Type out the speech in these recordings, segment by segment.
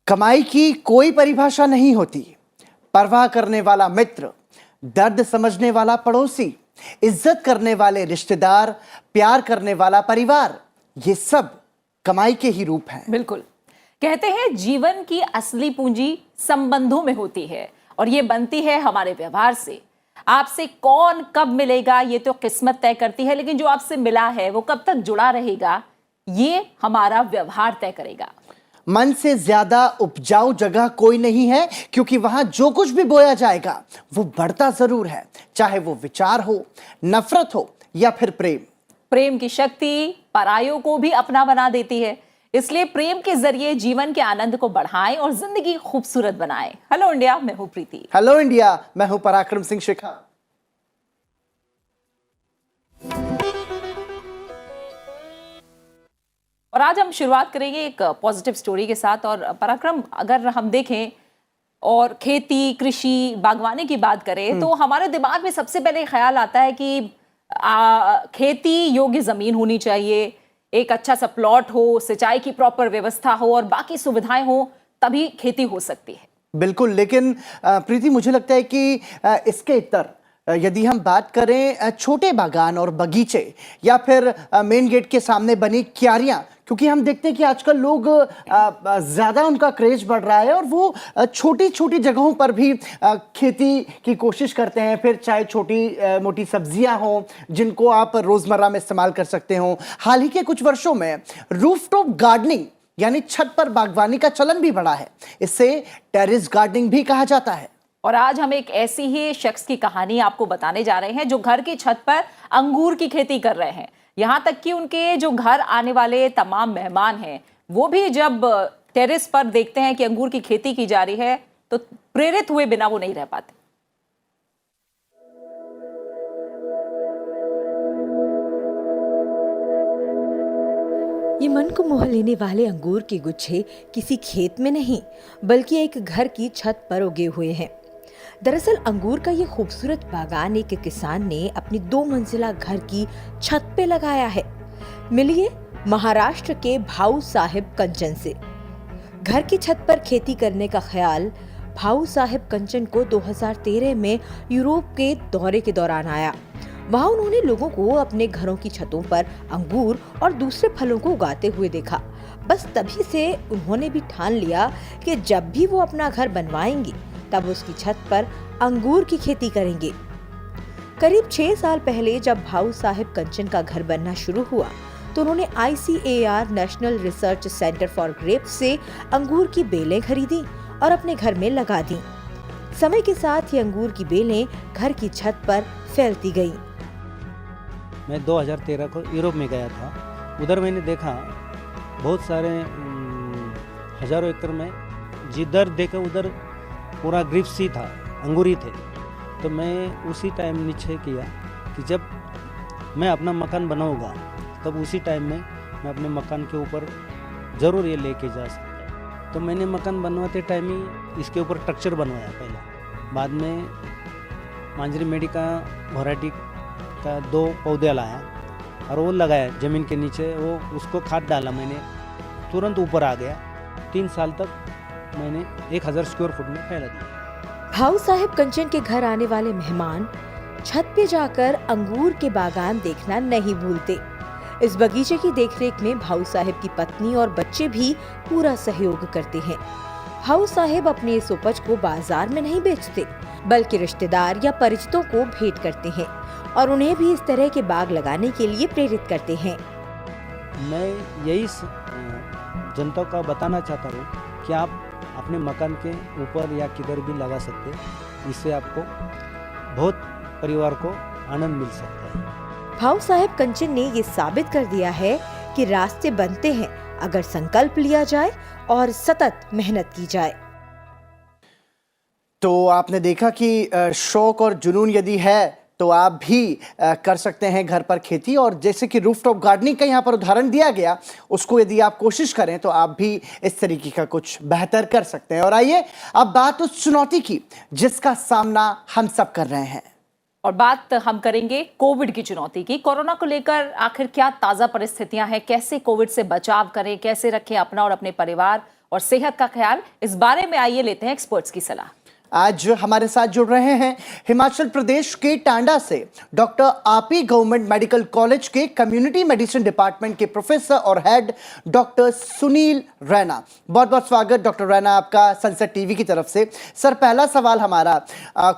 कमाई की कोई परिभाषा नहीं होती। परवाह करने वाला मित्र, दर्द समझने वाला पड़ोसी, इज्जत करने वाले रिश्तेदार, प्यार करने वाला परिवार, ये सब कमाई के ही रूप हैं। बिल्कुल। कहते हैं जीवन की असली पूंजी संबंधों में होती है और ये बनती है हमारे व्यवहार से। आपसे कौन कब मिलेगा ये तो किस्मत तय करती है, लेकिन जो आपसे मिला है वो कब तक जुड़ा रहेगा ये हमारा व्यवहार तय करेगा। मन से ज्यादा उपजाऊ जगह कोई नहीं है, क्योंकि वहां जो कुछ भी बोया जाएगा वो बढ़ता जरूर है, चाहे वो विचार हो, नफरत हो या फिर प्रेम। प्रेम की शक्ति परायों को भी अपना बना देती है, इसलिए प्रेम के जरिए जीवन के आनंद को बढ़ाएं और जिंदगी खूबसूरत बनाएं। हेलो इंडिया, मैं हूं प्रीति। हेलो इंडिया, मैं हूं पराक्रम सिंह शिखा। और आज हम शुरुआत करेंगे एक पॉजिटिव स्टोरी के साथ। और पराक्रम, अगर हम देखें और खेती, कृषि, बागवानी की बात करें तो हमारे दिमाग में सबसे पहले ख्याल आता है कि खेती योग्य जमीन होनी चाहिए, एक अच्छा सा प्लॉट हो, सिंचाई की प्रॉपर व्यवस्था हो और बाकी सुविधाएं हो, तभी खेती हो सकती है। बिल्कुल, लेकिन प्रीति, मुझे लगता है कि इसके इतर यदि हम बात करें छोटे बागान और बगीचे या फिर मेन गेट के सामने बनी क्यारियां, क्योंकि हम देखते हैं कि आजकल लोग ज़्यादा उनका क्रेज बढ़ रहा है और वो छोटी छोटी जगहों पर भी खेती की कोशिश करते हैं। फिर चाहे छोटी मोटी सब्जियां हों जिनको आप रोज़मर्रा में इस्तेमाल कर सकते हो। हाल ही के कुछ वर्षों में रूफटॉप गार्डनिंग यानी छत पर बागवानी का चलन भी बढ़ा है। इसे टेरेस गार्डनिंग भी कहा जाता है। और आज हम एक ऐसी ही शख्स की कहानी आपको बताने जा रहे हैं जो घर की छत पर अंगूर की खेती कर रहे हैं। यहाँ तक कि उनके जो घर आने वाले तमाम मेहमान हैं वो भी जब टेरेस पर देखते हैं कि अंगूर की खेती की जा रही है तो प्रेरित हुए बिना वो नहीं रह पाते। ये मन को मोह लेने वाले अंगूर के गुच्छे किसी खेत में नहीं बल्कि एक घर की छत पर उगे हुए हैं। दरअसल अंगूर का ये खूबसूरत बागान एक किसान ने अपनी 2 मंजिला घर की छत पे लगाया है। मिलिए महाराष्ट्र के भाऊ साहेब कंचन से। घर की छत पर खेती करने का ख्याल भाऊ साहेब कंचन को 2013 में यूरोप के दौरे के दौरान आया। वहां उन्होंने लोगों को अपने घरों की छतों पर अंगूर और दूसरे फलों को उगाते हुए देखा। बस तभी से उन्होंने भी ठान लिया कि जब भी वो अपना घर बनवाएंगे तब उसकी छत पर अंगूर की खेती करेंगे। करीब 6 साल पहले जब भाऊ साहेब कंचन का घर बनना शुरू हुआ तो उन्होंने ICAR national research centre for grapes से अंगूर की बेलें खरीदी और अपने घर में लगा दी। समय के साथ ये अंगूर की बेलें घर की छत पर फैलती गईं। मैं 2013 को यूरोप में गया था। उधर मैंने देखा बहुत सारे हजारों एकड़ में जिधर देखा उधर पूरा ग्रेप्स ही था, अंगूर ही थे। तो मैं उसी टाइम निश्चय किया कि जब मैं अपना मकान बनाऊंगा तब उसी टाइम में मैं अपने मकान के ऊपर ज़रूर ये लेके जा सकता। तो मैंने मकान बनवाते टाइम ही इसके ऊपर स्ट्रक्चर बनवाया पहला। बाद में मांजरी मेडिका वैरायटी का 2 पौधे लाया और वो लगाया ज़मीन के नीचे। वो उसको खाद डाला मैंने, तुरंत ऊपर आ गया। 3 साल तक मैंने 1000 स्क्वायर फुट में फैला दिया। भाऊ साहेब कंचन के घर आने वाले मेहमान छत पे जाकर अंगूर के बागान देखना नहीं भूलते। इस बगीचे की देखरेख में भाऊ साहेब की पत्नी और बच्चे भी पूरा सहयोग करते हैं। भाऊ साहेब अपने इस उपज को बाजार में नहीं बेचते बल्कि रिश्तेदार या परिचितों को भेंट करते हैं और उन्हें भी इस तरह के बाग लगाने के लिए प्रेरित करते हैं। मैं यही जनता को बताना चाहता हूँ कि आप अपने मकान के ऊपर या किधर भी लगा सकते हैं। इससे आपको बहुत परिवार को आनंद मिल सकता है। भाऊ साहेब कंचन ने ये साबित कर दिया है कि रास्ते बनते हैं अगर संकल्प लिया जाए और सतत मेहनत की जाए। तो आपने देखा कि शौक और जुनून यदि है तो आप भी कर सकते हैं घर पर खेती। और जैसे कि रूफटॉप गार्डनिंग का यहाँ पर उदाहरण दिया गया, उसको यदि आप कोशिश करें तो आप भी इस तरीके का कुछ बेहतर कर सकते हैं। और आइए अब बात उस चुनौती की जिसका सामना हम सब कर रहे हैं। और बात हम करेंगे कोविड की चुनौती की। कोरोना को लेकर आखिर क्या ताज़ा परिस्थितियां हैं, कैसे कोविड से बचाव करें, कैसे रखें अपना और अपने परिवार और सेहत का ख्याल, इस बारे में आइए लेते हैं एक्सपर्ट्स की सलाह। आज हमारे साथ जुड़ रहे हैं हिमाचल प्रदेश के टांडा से डॉक्टर आपी गवर्नमेंट मेडिकल कॉलेज के कम्युनिटी मेडिसिन डिपार्टमेंट के प्रोफेसर और हेड डॉक्टर सुनील रैना। बहुत बहुत स्वागत डॉक्टर रैना आपका सनसेट टीवी की तरफ से। सर, पहला सवाल हमारा,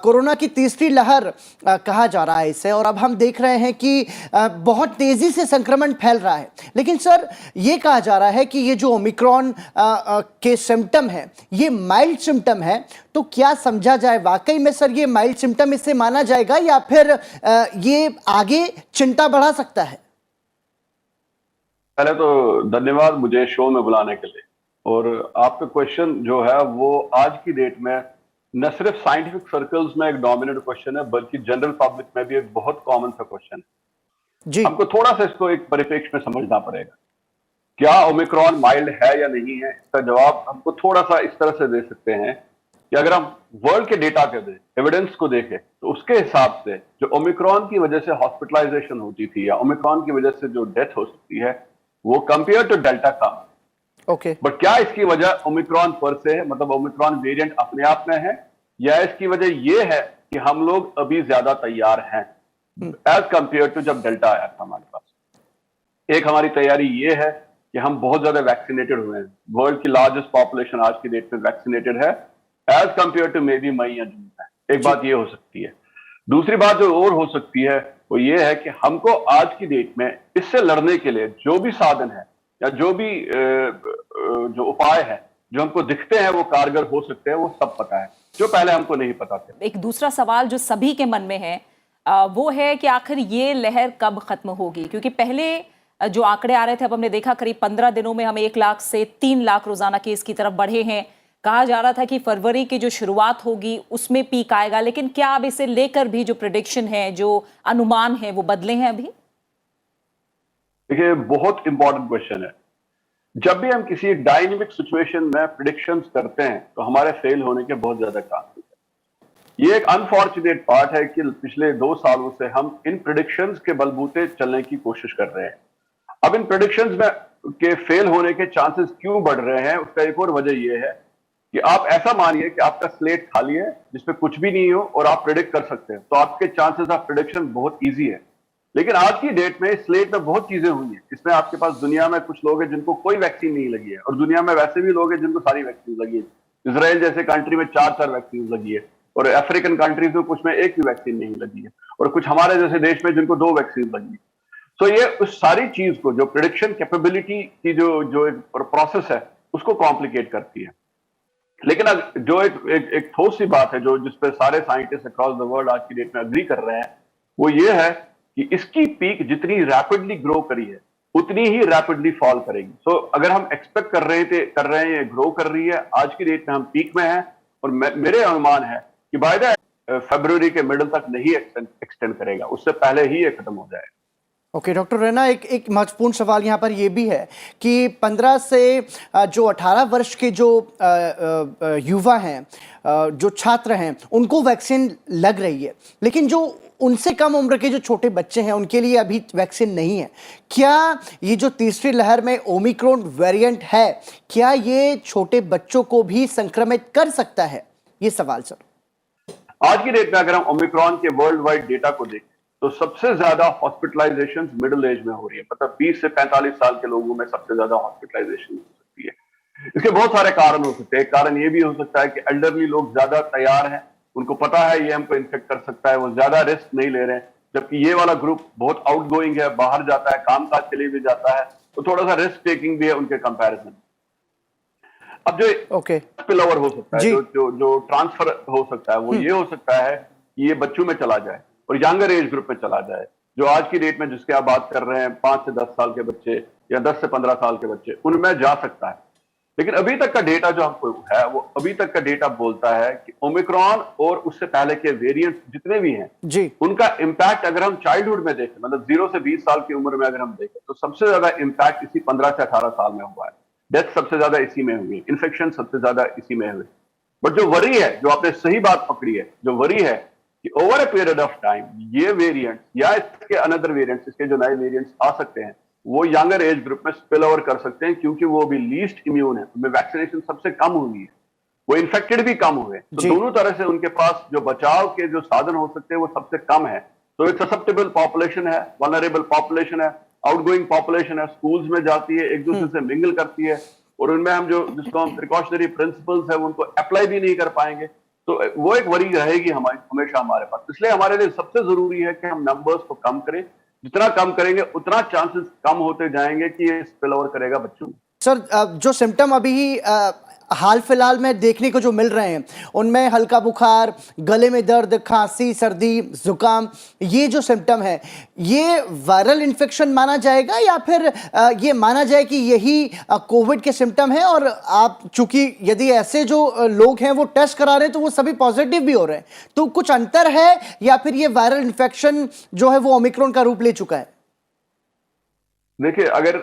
कोरोना की तीसरी लहर कहा जा रहा है इसे, और अब हम देख रहे हैं कि बहुत तेजी से संक्रमण फैल रहा है, लेकिन सर ये कहा जा रहा है कि ये जो ओमिक्रॉन के सिम्टम है ये माइल्ड सिम्टम है, तो क्या समझा जाए वाकई में सर ये माइल्ड सिम्टम इससे माना जाएगा या फिर ये आगे चिंता बढ़ा सकता है? पहले तो धन्यवाद मुझे शो में बुलाने के लिए। और आपका क्वेश्चन जो है वो आज की डेट में न सिर्फ साइंटिफिक सर्कल्स में एक डोमिनेंट क्वेश्चन है, बल्कि जनरल पब्लिक में भी एक बहुत कॉमन सा क्वेश्चन है जी। हमको थोड़ा सा इसको एक परिप्रेक्ष्य में समझना पड़ेगा। क्या ओमिक्रॉन माइल्ड है या नहीं है, इसका जवाब हमको थोड़ा सा इस तरह से दे सकते हैं कि अगर हम वर्ल्ड के डेटा के एविडेंस को देखें तो उसके हिसाब से जो ओमिक्रॉन की वजह से हॉस्पिटलाइजेशन होती थी या ओमिक्रॉन की वजह से जो डेथ हो सकती है वो कंपेयर टू डेल्टा कम। ओके, बट क्या इसकी वजह ओमिक्रॉन पर से है, मतलब ओमिक्रॉन वेरिएंट अपने आप में है, या इसकी वजह यह है कि हम लोग अभी ज्यादा तैयार हैं एज कंपेयर टू जब डेल्टा आया था हमारे पास। एक हमारी तैयारी ये है कि हम बहुत ज्यादा वैक्सीनेटेड हुए हैं, वर्ल्ड की लार्जेस्ट पॉपुलेशन आज की डेट में वैक्सीनेटेड है as compare to maybe मई या जून में। एक बात ये हो सकती है। दूसरी बात जो और हो सकती है वो ये है कि हमको आज की डेट में इससे लड़ने के लिए जो भी साधन है या जो भी जो उपाय है जो हमको दिखते हैं वो कारगर हो सकते हैं, वो सब पता है जो पहले हमको नहीं पता थे। एक दूसरा सवाल जो सभी के मन में है वो है कि आखिर ये लहर कब खत्म होगी, क्योंकि पहले जो आंकड़े आ रहे थे, अब हमने देखा करीब 15 दिनों में हम 1 लाख से 3 लाख रोजाना केस की तरफ बढ़े हैं। कहा जा रहा था कि फरवरी की जो शुरुआत होगी उसमें पीक आएगा, लेकिन क्या अब इसे लेकर भी जो प्रेडिक्शन है, जो अनुमान है, वो बदले हैं अभी? देखिए, बहुत इंपॉर्टेंट क्वेश्चन है। जब भी हम किसी एक डायनेमिक सिचुएशन में प्रिडिक्शंस करते हैं तो हमारे फेल होने के बहुत ज्यादा चांसेस है। ये एक अनफॉर्चुनेट पार्ट है कि पिछले 2 सालों से हम इन प्रिडिक्शंस के बलबूते चलने की कोशिश कर रहे हैं। अब इन प्रिडिक्शंस में के फेल होने के चांसेस क्यों बढ़ रहे हैं, उसका एक और वजह यह है कि आप ऐसा मानिए कि आपका स्लेट खाली है जिसमें कुछ भी नहीं हो और आप प्रेडिक्ट कर सकते हैं, तो आपके चांसेस ऑफ प्रेडिक्शन बहुत इजी है। लेकिन आज की डेट में स्लेट में बहुत चीजें हुई हैं। इसमें आपके पास दुनिया में कुछ लोग हैं जिनको कोई वैक्सीन नहीं लगी है, और दुनिया में वैसे भी लोग हैं जिनको सारी वैक्सीन लगी है। इसराइल जैसे कंट्री में 4 वैक्सीन लगी है, और अफ्रीकन कंट्रीज में कुछ में एक भी वैक्सीन नहीं लगी है, और कुछ हमारे जैसे देश में जिनको 2 वैक्सीन लगी है। तो ये उस सारी चीज को, जो प्रेडिक्शन कैपेबिलिटी की जो एक प्रोसेस है, उसको कॉम्प्लिकेट करती है। लेकिन जो एक ठोस सी बात है जो जिसपे सारे साइंटिस्ट अक्रॉस द वर्ल्ड आज की डेट में अग्री कर रहे हैं, वो ये है कि इसकी पीक जितनी रैपिडली ग्रो करी है उतनी ही रैपिडली फॉल करेगी। सो अगर हम एक्सपेक्ट कर रहे हैं ये ग्रो कर रही है, आज की डेट में हम पीक में हैं, और मेरे अनुमान है कि बाय द फरवरी के मिडल तक नहीं एक्सटेंड करेगा, उससे पहले ही ये खत्म हो जाएगा। ओके डॉक्टर रैना, एक महत्वपूर्ण सवाल यहाँ पर ये भी है कि 15 से जो 18 वर्ष के जो युवा हैं, जो छात्र हैं, उनको वैक्सीन लग रही है, लेकिन जो उनसे कम उम्र के जो छोटे बच्चे हैं उनके लिए अभी वैक्सीन नहीं है। क्या ये जो तीसरी लहर में ओमिक्रॉन वेरिएंट है, क्या ये छोटे बच्चों को भी संक्रमित कर सकता है? ये सवाल सर। आज की डेट में अगर हम ओमिक्रॉन के वर्ल्ड वाइड डेटा को देखें तो सबसे ज्यादा हॉस्पिटलाइजेशन मिडिल एज में हो रही है, मतलब 20 से 45 साल के लोगों में सबसे ज्यादा हॉस्पिटलाइजेशन हो सकती है। इसके बहुत सारे कारण हो सकते हैं। एक कारण ये भी हो सकता है कि एल्डरली लोग ज्यादा तैयार हैं, उनको पता है ये हमको इन्फेक्ट कर सकता है, वो ज्यादा रिस्क नहीं ले रहे हैं, जबकि ये वाला ग्रुप बहुत आउटगोइंग है, बाहर जाता है, कामकाज के लिए भी जाता है, तो थोड़ा सा रिस्क टेकिंग भी है उनके कंपैरिजन। अब जो स्पिल ओवर हो सकता है, जो ट्रांसफर हो सकता है, वो ये हो सकता है कि ये बच्चों में चला जाए और यंगर एज ग्रुप में चला जाए। जो आज की डेट में जिसके आप बात कर रहे हैं 5 से 10 साल के बच्चे या 10 से 15 साल के बच्चे, उनमें जा सकता है। लेकिन अभी तक का डेटा जो हमको है, वो अभी तक का डेटा बोलता है कि ओमिक्रॉन और उससे पहले के वेरिएंट्स जितने भी हैं जी, उनका इंपैक्ट अगर हम चाइल्डहुड में देखें, मतलब 0 से 20 साल की उम्र में अगर हम देखें, तो सबसे ज्यादा इंपैक्ट इसी 15 से 18 साल में हुआ है। डेथ सबसे ज्यादा इसी में हुई, इन्फेक्शन सबसे ज्यादा इसी में हुए। बट जो वरी है, जो आपने सही बात पकड़ी है, जो वरी है कि over a period of time ये वेरिएंट्स या इसके अनदर वेरिएंट्स, इसके जो नए वेरिएंट्स आ सकते हैं, वो यंगर एज ग्रुप में स्पिल ओवर कर सकते हैं, क्योंकि वो भी लीस्ट इम्यून है, उनमें वैक्सीनेशन सबसे कम हुई है, वो इन्फेक्टेड भी कम हुए, तो जी। दोनों तरह से उनके पास जो बचाव के जो साधन हो सकते हैं वो सबसे कम है। तो एक ससेप्टेबल पॉपुलेशन है, वल्नरेबल पॉपुलेशन है, आउटगोइंग पॉपुलेशन है, स्कूल्स में जाती है, एक दूसरे से मिंगल करती है, और उनमें हम जिसको हम प्रिकॉशनरी प्रिंसिपल्स है उनको अप्लाई भी नहीं कर पाएंगे, तो वो एक वरी रहेगी हमेशा हमारे पास। इसलिए हमारे लिए सबसे जरूरी है कि हम नंबर्स को कम करें, जितना कम करेंगे उतना चांसेस कम होते जाएंगे कि ये स्पिल ओवर करेगा बच्चों में। सर, जो सिम्टम अभी हाल फिलहाल में देखने को जो मिल रहे हैं उनमें हल्का बुखार, गले में दर्द, खांसी, सर्दी, जुकाम, ये जो सिम्टम है ये वायरल इन्फेक्शन माना जाएगा या फिर ये माना जाए कि यही कोविड के सिम्टम है? और आप चूंकि यदि ऐसे जो लोग हैं वो टेस्ट करा रहे हैं तो वो सभी पॉजिटिव भी हो रहे हैं, तो कुछ अंतर है या फिर ये वायरल इन्फेक्शन जो है वो ओमिक्रॉन का रूप ले चुका है? देखिए, अगर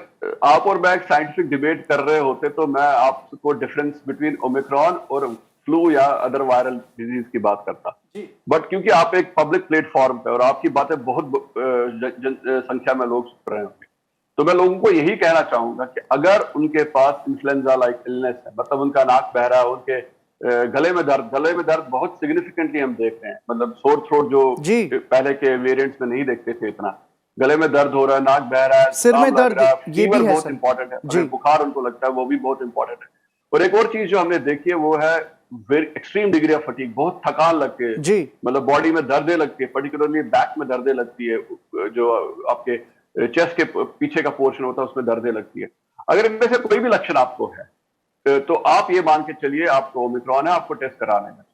आप और मैं एक साइंटिफिक डिबेट कर रहे होते तो मैं आपको डिफरेंस बिटवीन ओमिक्रॉन और फ्लू या अदर वायरल डिजीज की बात करता, बट क्योंकि आप एक पब्लिक प्लेटफॉर्म पे और आपकी बातें बहुत संख्या में लोग सुन रहे होंगे, तो मैं लोगों को यही कहना चाहूंगा कि अगर उनके पास इन्फ्लुएंजा लाइक इलनेस है, मतलब उनका नाक बह रहा है, उनके गले में दर्द बहुत सिग्निफिकेंटली हम देख रहे हैं, मतलब सोर थ्रोट जो पहले के वेरिएंट्स में नहीं देखते थे इतना, गले में दर्द हो रहा है, नाक बह रहा है, सिर में दर्द, ये भी है बहुत इंपॉर्टेंट है, अगर बुखार उनको लगता है वो भी बहुत इंपॉर्टेंट है। और एक और चीज जो हमने देखी है वो है एक्सट्रीम डिग्री ऑफ फटीग, बहुत थकान लगती है, मतलब बॉडी में दर्दें लगती है, पर्टिकुलरली बैक में दर्दें लगती है, जो आपके चेस्ट के पीछे का पोर्शन होता है उसमें दर्दें लगती है। अगर इनमें से कोई भी लक्षण आपको है तो आप ये मान के चलिए आपको ओमिक्रॉन है, आपको टेस्ट कराने में।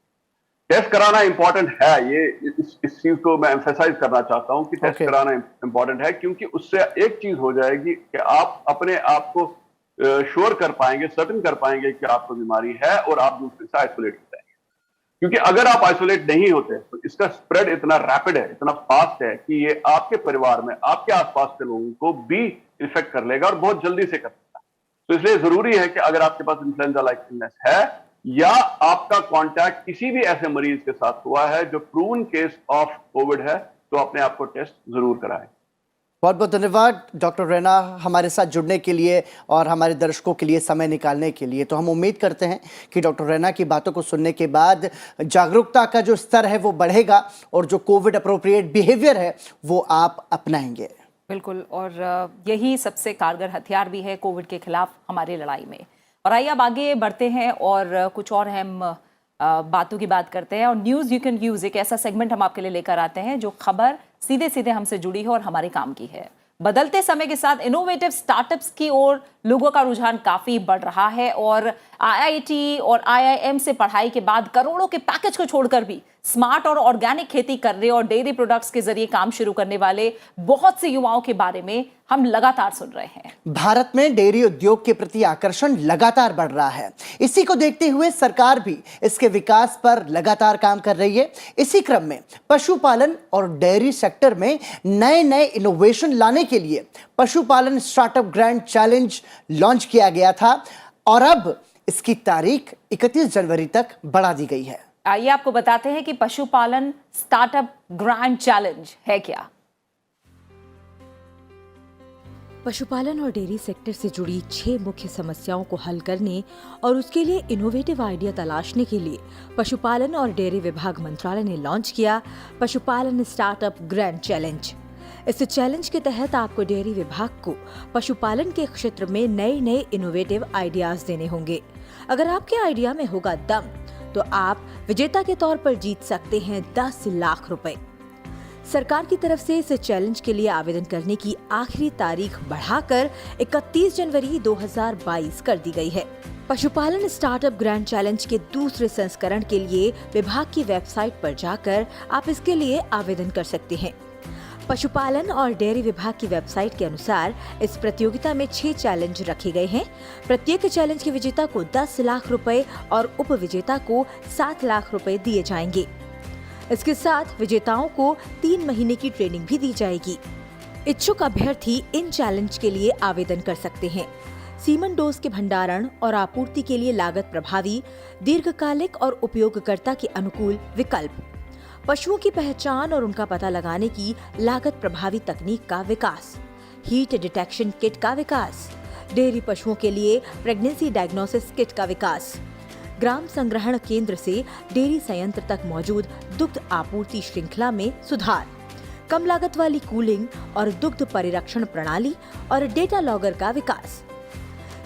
टेस्ट कराना इंपॉर्टेंट है, ये इस चीज को मैं एम्फेसाइज करना चाहता हूं कि टेस्ट कराना इंपॉर्टेंट है, क्योंकि उससे एक चीज हो जाएगी कि आप अपने आप को श्योर कर पाएंगे, सर्टन कर पाएंगे कि आपको बीमारी है और आप दूसरे से आइसोलेट हो जाएंगे। क्योंकि अगर आप आइसोलेट नहीं होते तो इसका स्प्रेड इतना रैपिड है, इतना फास्ट है कि ये आपके परिवार में, आपके आसपास के लोगों को भी इन्फेक्ट कर लेगा और बहुत जल्दी से कर सकता है। तो इसलिए जरूरी है कि अगर आपके पास इन्फ्लुएंजा लाइक इलनेस है या आपका कांटेक्ट किसी भी ऐसे मरीज के साथ हुआ है जो प्रूवन केस ऑफ कोविड है, तो अपने आप को टेस्ट जरूर कराएं। बहुत बहुत धन्यवाद डॉक्टर रैना हमारे साथ जुड़ने के लिए और हमारे दर्शकों के लिए समय निकालने के लिए। तो हम उम्मीद करते हैं कि डॉक्टर रैना की बातों को सुनने के बाद जागरूकता का जो स्तर है वो बढ़ेगा और जो कोविड अप्रोप्रिएट बिहेवियर है वो आप अपनाएंगे। बिल्कुल, और यही सबसे कारगर हथियार भी है कोविड के खिलाफ हमारी लड़ाई में। और आइए अब आगे बढ़ते हैं और कुछ और अहम बातों की बात करते हैं। और न्यूज़ यू कैन यूज़ एक ऐसा सेगमेंट हम आपके लिए लेकर आते हैं जो खबर सीधे सीधे हमसे जुड़ी है और हमारे काम की है। बदलते समय के साथ इनोवेटिव स्टार्टअप्स की ओर लोगों का रुझान काफी बढ़ रहा है और आईआईटी और आईआईएम से पढ़ाई के बाद करोड़ों के पैकेज को छोड़कर भी स्मार्ट और ऑर्गेनिक खेती करने और डेयरी प्रोडक्ट्स के जरिए काम शुरू करने वाले बहुत से युवाओं के बारे में हम लगातार सुन रहे हैं। भारत में डेयरी उद्योग के प्रति आकर्षण लगातार बढ़ रहा है। इसी को देखते हुए सरकार भी इसके विकास पर लगातार काम कर रही है। इसी क्रम में पशुपालन और डेयरी सेक्टर में नए नए इनोवेशन लाने के लिए पशुपालन स्टार्टअप ग्रैंड चैलेंज लॉन्च किया गया था और अब इसकी तारीख 31 जनवरी तक बढ़ा दी गई है। आइए आपको बताते हैं कि पशुपालन स्टार्टअप ग्रैंड चैलेंज है क्या। पशुपालन और डेयरी सेक्टर से जुड़ी 6 मुख्य समस्याओं को हल करने और उसके लिए इनोवेटिव आइडिया तलाशने के लिए पशुपालन और डेयरी विभाग मंत्रालय ने लॉन्च किया पशुपालन स्टार्टअप ग्रैंड चैलेंज। इस चैलेंज के तहत आपको डेयरी विभाग को पशुपालन के क्षेत्र में नए नए इनोवेटिव आइडियाज देने होंगे। अगर आपके आइडिया में होगा दम तो आप विजेता के तौर पर जीत सकते हैं 10 लाख रुपए। सरकार की तरफ से इस चैलेंज के लिए आवेदन करने की आखिरी तारीख बढ़ाकर 31 जनवरी 2022 कर दी गई है। पशुपालन स्टार्टअप ग्रैंड चैलेंज के दूसरे संस्करण के लिए विभाग की वेबसाइट पर जाकर आप इसके लिए आवेदन कर सकते हैं। पशुपालन और डेयरी विभाग की वेबसाइट के अनुसार इस प्रतियोगिता में 6 चैलेंज रखे गए हैं। प्रत्येक चैलेंज के विजेता को 10 लाख रुपए और उप विजेता को 7 लाख रुपए दिए जाएंगे। इसके साथ विजेताओं को 3 महीने की ट्रेनिंग भी दी जाएगी। इच्छुक अभ्यर्थी इन चैलेंज के लिए आवेदन कर सकते हैं। सीमन डोज के भंडारण और आपूर्ति के लिए लागत प्रभावी, दीर्घकालिक और उपयोगकर्ता के अनुकूल विकल्प, पशुओं की पहचान और उनका पता लगाने की लागत प्रभावी तकनीक का विकास, हीट डिटेक्शन किट का विकास, डेयरी पशुओं के लिए प्रेगनेंसी डायग्नोसिस किट का विकास, ग्राम संग्रहण केंद्र से डेयरी संयंत्र तक मौजूद दुग्ध आपूर्ति श्रृंखला में सुधार, कम लागत वाली कूलिंग और दुग्ध परिरक्षण प्रणाली और डेटा लॉगर का विकास।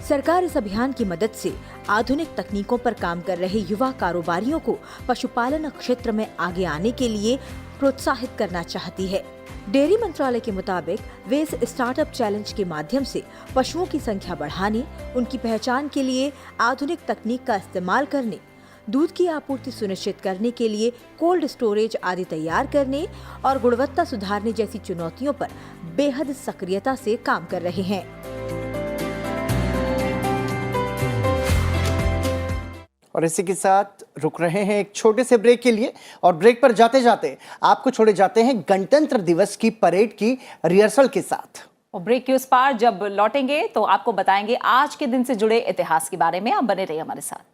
सरकार इस अभियान की मदद से आधुनिक तकनीकों पर काम कर रहे युवा कारोबारियों को पशुपालन क्षेत्र में आगे आने के लिए प्रोत्साहित करना चाहती है। डेयरी मंत्रालय के मुताबिक वे इस स्टार्टअप चैलेंज के माध्यम से पशुओं की संख्या बढ़ाने, उनकी पहचान के लिए आधुनिक तकनीक का इस्तेमाल करने, दूध की आपूर्ति सुनिश्चित करने के लिए कोल्ड स्टोरेज आदि तैयार करने और गुणवत्ता सुधारने जैसी चुनौतियों पर बेहद सक्रियता से काम कर रहे हैं। और इसी के साथ रुक रहे हैं एक छोटे से ब्रेक के लिए, और ब्रेक पर जाते जाते आपको छोड़े जाते हैं गणतंत्र दिवस की परेड की रिहर्सल के साथ। और ब्रेक के उस पार जब लौटेंगे तो आपको बताएंगे आज के दिन से जुड़े इतिहास के बारे में। आप बने रहिए हमारे साथ।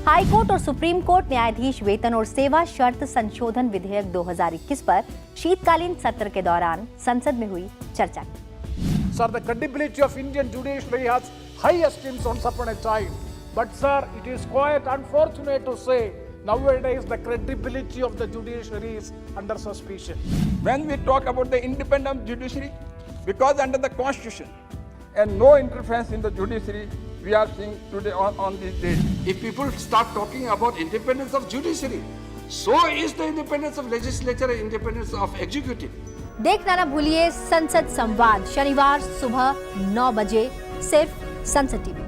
हाई कोर्ट और सुप्रीम कोर्ट न्यायाधीश वेतन और सेवा शर्त संशोधन विधेयक 2021 पर शीतकालीन सत्र के दौरान संसद में हुई चर्चा। Sir, the credibility of Indian judiciary has high esteems once upon a time. But sir, it is quite unfortunate to say nowadays the credibility of the judiciary is under suspicion. When we talk about the independent judiciary, because under the constitution and no interference in the judiciary, we are seeing today on this day. If people start talking about independence of judiciary, so is the independence of legislature and independence of executive. देखना ना भूलिए संसद संवाद शनिवार सुबह 9 बजे सिर्फ संसद टीवी पर।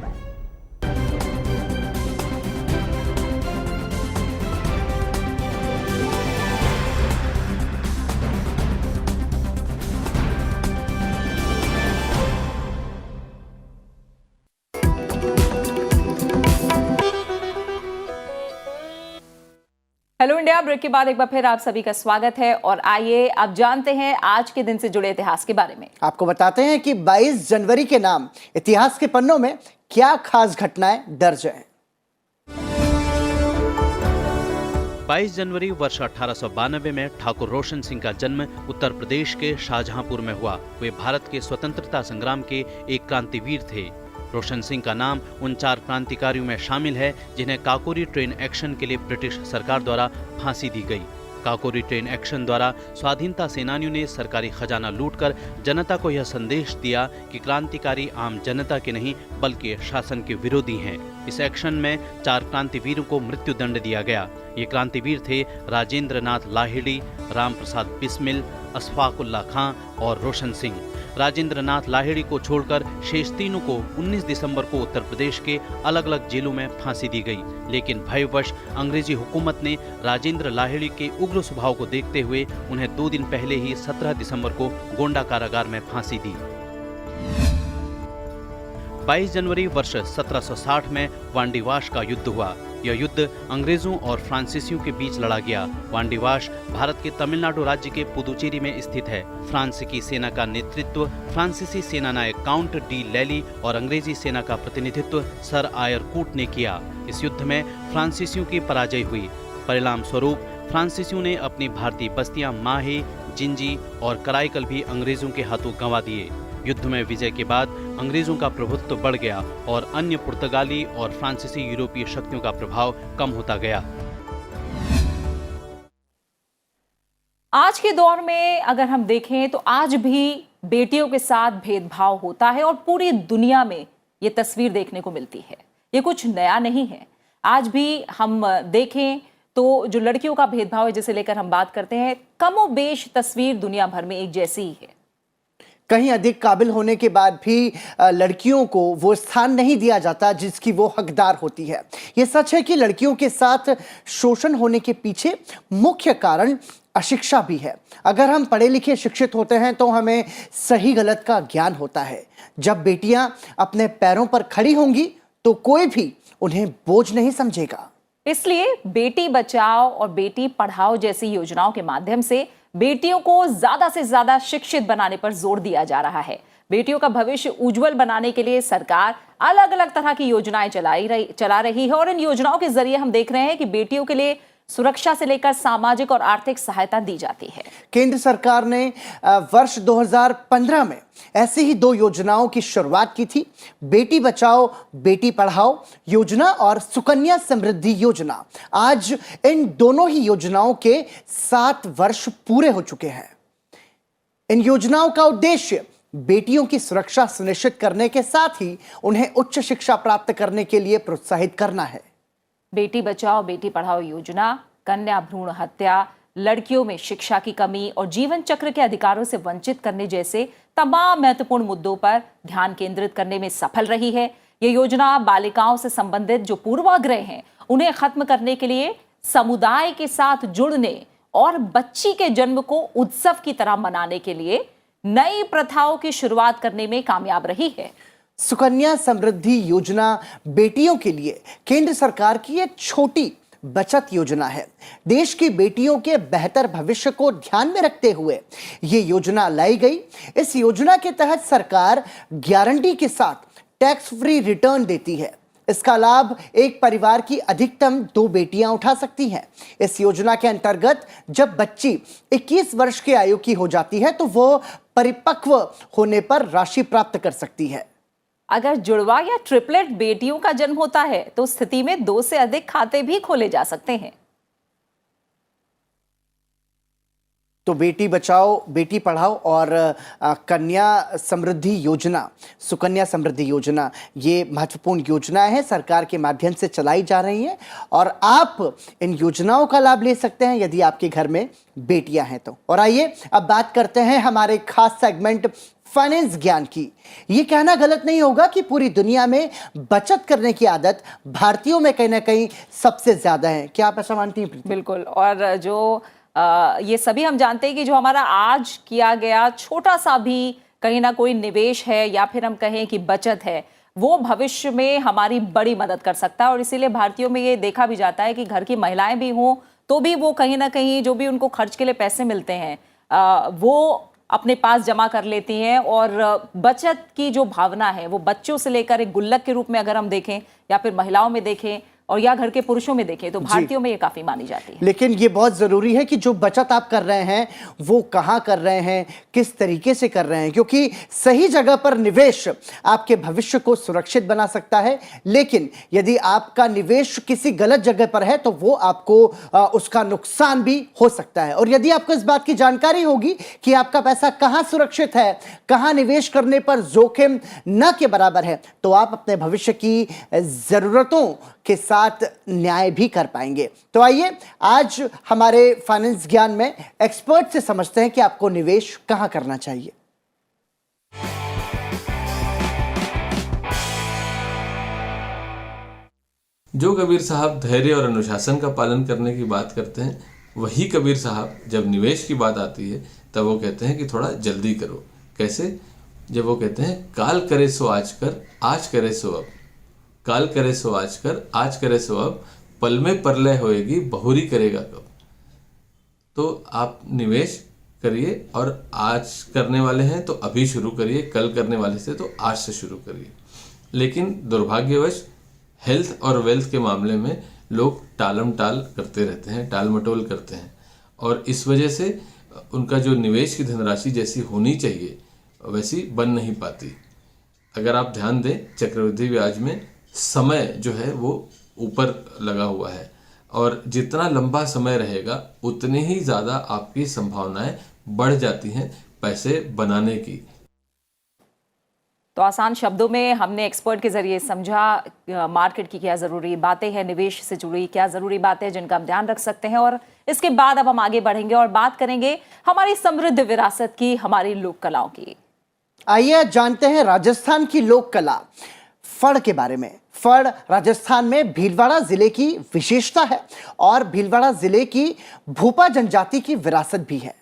हेलो इंडिया, ब्रेक के बाद एक बार फिर आप सभी का स्वागत है। और आइए अब जानते हैं आज के दिन से जुड़े इतिहास के बारे में। आपको बताते हैं कि 22 जनवरी के नाम इतिहास के पन्नों में क्या खास घटनाएं दर्ज हैं। 22 जनवरी वर्ष 1892 में ठाकुर रोशन सिंह का जन्म उत्तर प्रदेश के शाहजहांपुर में हुआ। वे भारत के स्वतंत्रता संग्राम के एक क्रांतिवीर थे। रोशन सिंह का नाम उन 4 क्रांतिकारियों में शामिल है जिन्हें काकोरी ट्रेन एक्शन के लिए ब्रिटिश सरकार द्वारा फांसी दी गई। काकोरी ट्रेन एक्शन द्वारा स्वाधीनता सेनानियों ने सरकारी खजाना लूटकर जनता को यह संदेश दिया कि क्रांतिकारी आम जनता के नहीं बल्कि शासन के विरोधी हैं। इस एक्शन में 4 क्रांतिवीरों को मृत्यु दंड दिया गया। ये क्रांतिवीर थे राजेंद्र नाथ लाहिड़ी, राम प्रसाद बिस्मिल, अशफाकुल्ला खां और रोशन सिंह। राजेंद्र नाथ लाहिड़ी को छोड़कर शेष तीनों को 19 दिसंबर को उत्तर प्रदेश के अलग अलग जेलों में फांसी दी गई, लेकिन भयवश अंग्रेजी हुकूमत ने राजेंद्र लाहिड़ी के उग्र स्वभाव को देखते हुए उन्हें 2 दिन पहले ही 17 दिसंबर को गोंडा कारागार में फांसी दी। 22 जनवरी वर्ष 1760 में वांडीवाश का युद्ध हुआ। यह युद्ध अंग्रेजों और फ्रांसीसियों के बीच लड़ा गया। वांडीवाश भारत के तमिलनाडु राज्य के पुदुचेरी में स्थित है। फ्रांस की सेना का नेतृत्व फ्रांसीसी सेना नायक काउंट डी लैली और अंग्रेजी सेना का प्रतिनिधित्व सर आयरकूट ने किया। इस युद्ध में फ्रांसीसियों की पराजय हुई। परिणाम स्वरूप फ्रांसीसियों ने अपनी भारतीय बस्तियां माहे, जिंजी और कराईकल भी अंग्रेजों के हाथों गंवा दिए। युद्ध में विजय के बाद अंग्रेजों का प्रभुत्व बढ़ गया और अन्य पुर्तगाली और फ्रांसीसी यूरोपीय शक्तियों का प्रभाव कम होता गया। आज के दौर में अगर हम देखें तो आज भी बेटियों के साथ भेदभाव होता है और पूरी दुनिया में ये तस्वीर देखने को मिलती है। ये कुछ नया नहीं है। आज भी हम देखें तो जो लड़कियों का भेदभाव है जिसे लेकर हम बात करते हैं, कमोबेश तस्वीर दुनिया भर में एक जैसी ही है। कहीं अधिक काबिल होने के बाद भी लड़कियों को वो स्थान नहीं दिया जाता जिसकी वो हकदार होती है। ये सच है कि लड़कियों के साथ शोषण होने के पीछे मुख्य कारण अशिक्षा भी है। अगर हम पढ़े लिखे शिक्षित होते हैं तो हमें सही गलत का ज्ञान होता है। जब बेटियां अपने पैरों पर खड़ी होंगी तो कोई भी उन्हें बोझ नहीं समझेगा। इसलिए बेटी बचाओ और बेटी पढ़ाओ जैसी योजनाओं के माध्यम से बेटियों को ज्यादा से ज्यादा शिक्षित बनाने पर जोर दिया जा रहा है। बेटियों का भविष्य उज्जवल बनाने के लिए सरकार अलग अलग तरह की योजनाएं चला रही है और इन योजनाओं के जरिए हम देख रहे हैं कि बेटियों के लिए सुरक्षा से लेकर सामाजिक और आर्थिक सहायता दी जाती है। केंद्र सरकार ने वर्ष 2015 में ऐसी ही 2 योजनाओं की शुरुआत की थी, बेटी बचाओ बेटी पढ़ाओ योजना और सुकन्या समृद्धि योजना। आज इन दोनों ही योजनाओं के 7 वर्ष पूरे हो चुके हैं। इन योजनाओं का उद्देश्य बेटियों की सुरक्षा सुनिश्चित करने के साथ ही उन्हें उच्च शिक्षा प्राप्त करने के लिए प्रोत्साहित करना है। बेटी बचाओ बेटी पढ़ाओ योजना कन्या भ्रूण हत्या, लड़कियों में शिक्षा की कमी और जीवन चक्र के अधिकारों से वंचित करने जैसे तमाम महत्वपूर्ण मुद्दों पर ध्यान केंद्रित करने में सफल रही है। ये योजना बालिकाओं से संबंधित जो पूर्वाग्रह हैं उन्हें खत्म करने के लिए, समुदाय के साथ जुड़ने और बच्ची के जन्म को उत्सव की तरह मनाने के लिए नई प्रथाओं की शुरुआत करने में कामयाब रही है। सुकन्या समृद्धि योजना बेटियों के लिए केंद्र सरकार की एक छोटी बचत योजना है। देश की बेटियों के बेहतर भविष्य को ध्यान में रखते हुए ये योजना लाई गई। इस योजना के तहत सरकार गारंटी के साथ टैक्स फ्री रिटर्न देती है। इसका लाभ एक परिवार की अधिकतम 2 बेटियां उठा सकती हैं। इस योजना के अंतर्गत जब बच्ची 21 वर्ष की आयु की हो जाती है तो वो परिपक्व होने पर राशि प्राप्त कर सकती है। अगर जुड़वा या ट्रिपलेट बेटियों का जन्म होता है तो स्थिति में 2 से अधिक खाते भी खोले जा सकते हैं। तो बेटी बचाओ बेटी पढ़ाओ और कन्या समृद्धि योजना, सुकन्या समृद्धि योजना, ये महत्वपूर्ण योजनाएं हैं, सरकार के माध्यम से चलाई जा रही हैं और आप इन योजनाओं का लाभ ले सकते हैं यदि आपके घर में बेटियां हैं तो। और आइए अब बात करते हैं हमारे खास सेगमेंट फाइनेंस ज्ञान की। ये कहना गलत नहीं होगा कि पूरी दुनिया में बचत करने की आदत भारतीयों में कहीं ना कहीं सबसे ज्यादा है। क्या आप ऐसा मानती हैं? बिल्कुल। और जो ये सभी हम जानते हैं कि जो हमारा आज किया गया छोटा सा भी कहीं ना कोई निवेश है या फिर हम कहें कि बचत है, वो भविष्य में हमारी बड़ी मदद कर सकता है। और इसीलिए भारतीयों में ये देखा भी जाता है कि घर की महिलाएं भी हों तो भी वो कहीं ना कहीं जो भी उनको खर्च के लिए पैसे मिलते हैं वो अपने पास जमा कर लेती हैं। और बचत की जो भावना है वो बच्चों से लेकर एक गुल्लक के रूप में अगर हम देखें या फिर महिलाओं में देखें और या घर के पुरुषों में देखें तो भारतीयों में ये काफी मानी जाती है। लेकिन ये बहुत जरूरी है कि जो बचत आप कर रहे हैं वो कहां कर रहे हैं, किस तरीके से कर रहे हैं, क्योंकि सही जगह पर निवेश आपके भविष्य को सुरक्षित बना सकता है। लेकिन यदि आपका निवेश किसी गलत जगह पर है तो वो आपको उसका नुकसान भी हो सकता है। और यदि आपको इस बात की जानकारी होगी कि आपका पैसा कहां सुरक्षित है, कहां निवेश करने पर जोखिम न के बराबर है, तो आप अपने भविष्य की जरूरतों के साथ न्याय भी कर पाएंगे। तो आइए आज हमारे फाइनेंस ज्ञान में एक्सपर्ट से समझते हैं कि आपको निवेश कहां करना चाहिए। जो कबीर साहब धैर्य और अनुशासन का पालन करने की बात करते हैं, वही कबीर साहब जब निवेश की बात आती है तब वो कहते हैं कि थोड़ा जल्दी करो। कैसे? जब वो कहते हैं काल करे सो आज कर, आज करे सो अब। काल करे सो आज कर, आज करे सो अब, पल में परलय होएगी, बहुरी करेगा कब। तो आप निवेश करिए और आज करने वाले हैं तो अभी शुरू करिए, कल करने वाले से तो आज से शुरू करिए। लेकिन दुर्भाग्यवश हेल्थ और वेल्थ के मामले में लोग टालम टाल करते रहते हैं, टाल मटोल करते हैं और इस वजह से उनका जो निवेश की धनराशि जैसी होनी चाहिए वैसी बन नहीं पाती। अगर आप ध्यान दें, चक्रवृद्धि ब्याज में समय जो है वो ऊपर लगा हुआ है और जितना लंबा समय रहेगा उतनी ही ज़्यादा आपकी संभावनाएं बढ़ जाती हैं पैसे बनाने की। तो आसान शब्दों में हमने एक्सपर्ट के जरिए समझा मार्केट की क्या ज़रूरी बातें हैं, निवेश से जुड़ी क्या ज़रूरी बातें हैं जिनका हम ध्यान रख सकते हैं। और इसके बाद अब हम आगे बढ़ेंगे और बात करेंगे हमारी समृद्ध विरासत की, हमारी लोक कलाओं की। आइए जानते हैं राजस्थान की लोक कला फड़ के बारे में। फड़ राजस्थान में भीलवाड़ा जिले की विशेषता है और भीलवाड़ा जिले की भोपा जनजाति की विरासत भी है।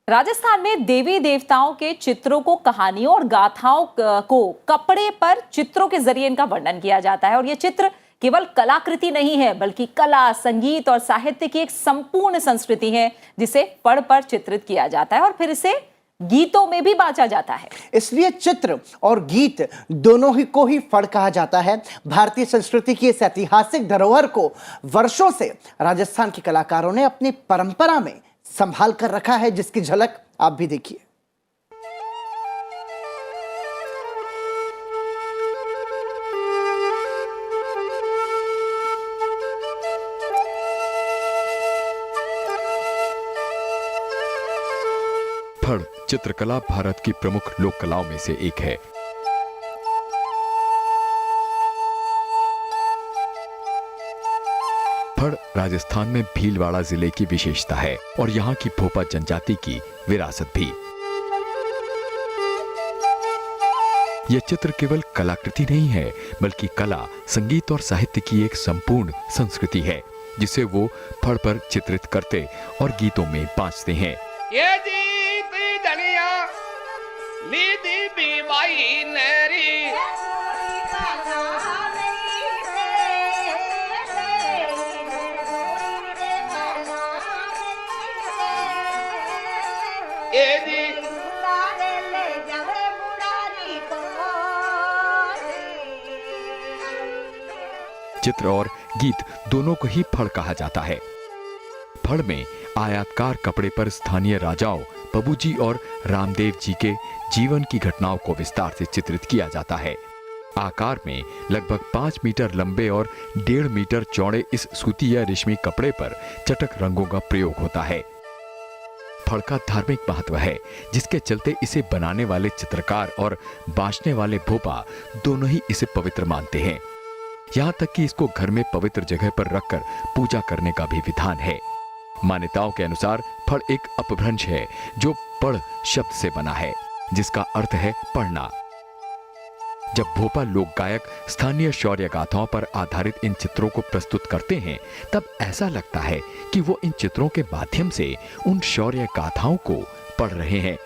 राजस्थान में देवी देवताओं के चित्रों को, कहानियों और गाथाओं को कपड़े पर चित्रों के जरिए इनका वर्णन किया जाता है। और ये चित्र केवल कलाकृति नहीं है बल्कि कला, संगीत और साहित्य की एक संपूर्ण संस्कृति है जिसे फड़ पर चित्रित किया जाता है और फिर इसे गीतों में भी बांटा जाता है। इसलिए चित्र और गीत दोनों ही को ही फड़ कहा जाता है। भारतीय संस्कृति की इस ऐतिहासिक धरोहर को वर्षों से राजस्थान के कलाकारों ने अपनी परंपरा में संभाल कर रखा है, जिसकी झलक आप भी देखिए। फड़ चित्रकला भारत की प्रमुख लोक कलाओं में से एक है। फड़ राजस्थान में भीलवाड़ा जिले की विशेषता है और यहाँ की भोपा जनजाति की विरासत भी। यह चित्र केवल कलाकृति नहीं है बल्कि कला, संगीत और साहित्य की एक संपूर्ण संस्कृति है जिसे वो फड़ पर चित्रित करते और गीतों में बांटते हैं। चित्र और गीत दोनों को ही फड़ कहा जाता है। फड़ में आयताकार कपड़े पर स्थानीय राजाओं, पबूजी और रामदेव जी के जीवन की घटनाओं को विस्तार से चित्रित किया जाता है। आकार में लगभग 5 मीटर लंबे और 1.5 मीटर चौड़े इस सूती या रेशमी कपड़े पर चटक रंगों का प्रयोग होता है। फड़ का धार्मिक महत्व है जिसके चलते इसे बनाने वाले चित्रकार और बांटने वाले भोपा दोनों ही इसे पवित्र मानते हैं। यहाँ तक कि इसको घर में पवित्र जगह पर रखकर पूजा करने का भी विधान है। मान्यताओं के अनुसार फड़ एक अपभ्रंश है जो पढ़ शब्द से बना है जिसका अर्थ है पढ़ना। जब भोपा लोक गायक स्थानीय शौर्य गाथाओं पर आधारित इन चित्रों को प्रस्तुत करते हैं तब ऐसा लगता है कि वो इन चित्रों के माध्यम से उन शौर्य गाथाओं को पढ़ रहे हैं।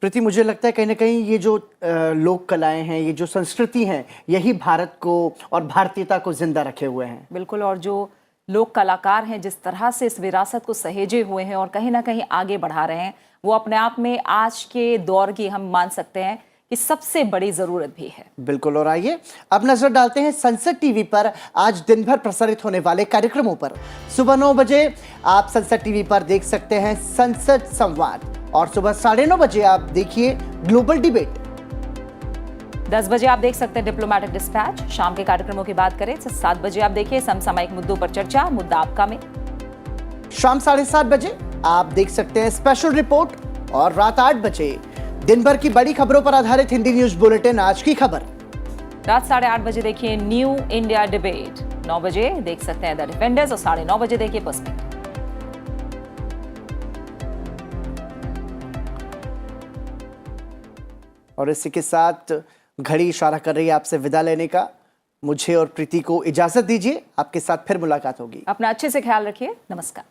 प्रीति, मुझे लगता है कहीं ना कहीं ये जो लोक कलाएं हैं, ये जो संस्कृति हैं, यही भारत को और भारतीयता को जिंदा रखे हुए हैं। बिल्कुल, और जो लोक कलाकार हैं जिस तरह से इस विरासत को सहेजे हुए हैं और कहीं ना कहीं आगे बढ़ा रहे हैं, वो अपने आप में आज के दौर की हम मान सकते हैं कि सबसे बड़ी जरूरत भी है। बिल्कुल, और आइए अब नजर डालते हैं संसद टीवी पर आज दिन भर प्रसारित होने वाले कार्यक्रमों पर। सुबह 9 बजे आप संसद टीवी पर देख सकते हैं संसद संवाद और सुबह 9:30 बजे आप देखिए ग्लोबल डिबेट। 10 बजे आप देख सकते हैं डिप्लोमेटिक डिस्पैच। शाम के कार्यक्रमों की बात करें तो 7 बजे आप देखिए समसामयिक मुद्दों पर चर्चा, मुद्दा आपका में। शाम 7:30 बजे आप देख सकते हैं स्पेशल रिपोर्ट और रात 8 बजे दिन भर की बड़ी खबरों पर आधारित हिंदी न्यूज बुलेटिन आज की खबर। रात 8:30 बजे देखिए न्यू इंडिया डिबेट। 9 बजे देख सकते हैं द डिफेंडर्स और 9:30 बजे देखिए पर्सपेक्टिव। और इसी के साथ घड़ी इशारा कर रही है आपसे विदा लेने का। मुझे और प्रीति को इजाजत दीजिए, आपके साथ फिर मुलाकात होगी। अपना अच्छे से ख्याल रखिए। नमस्कार।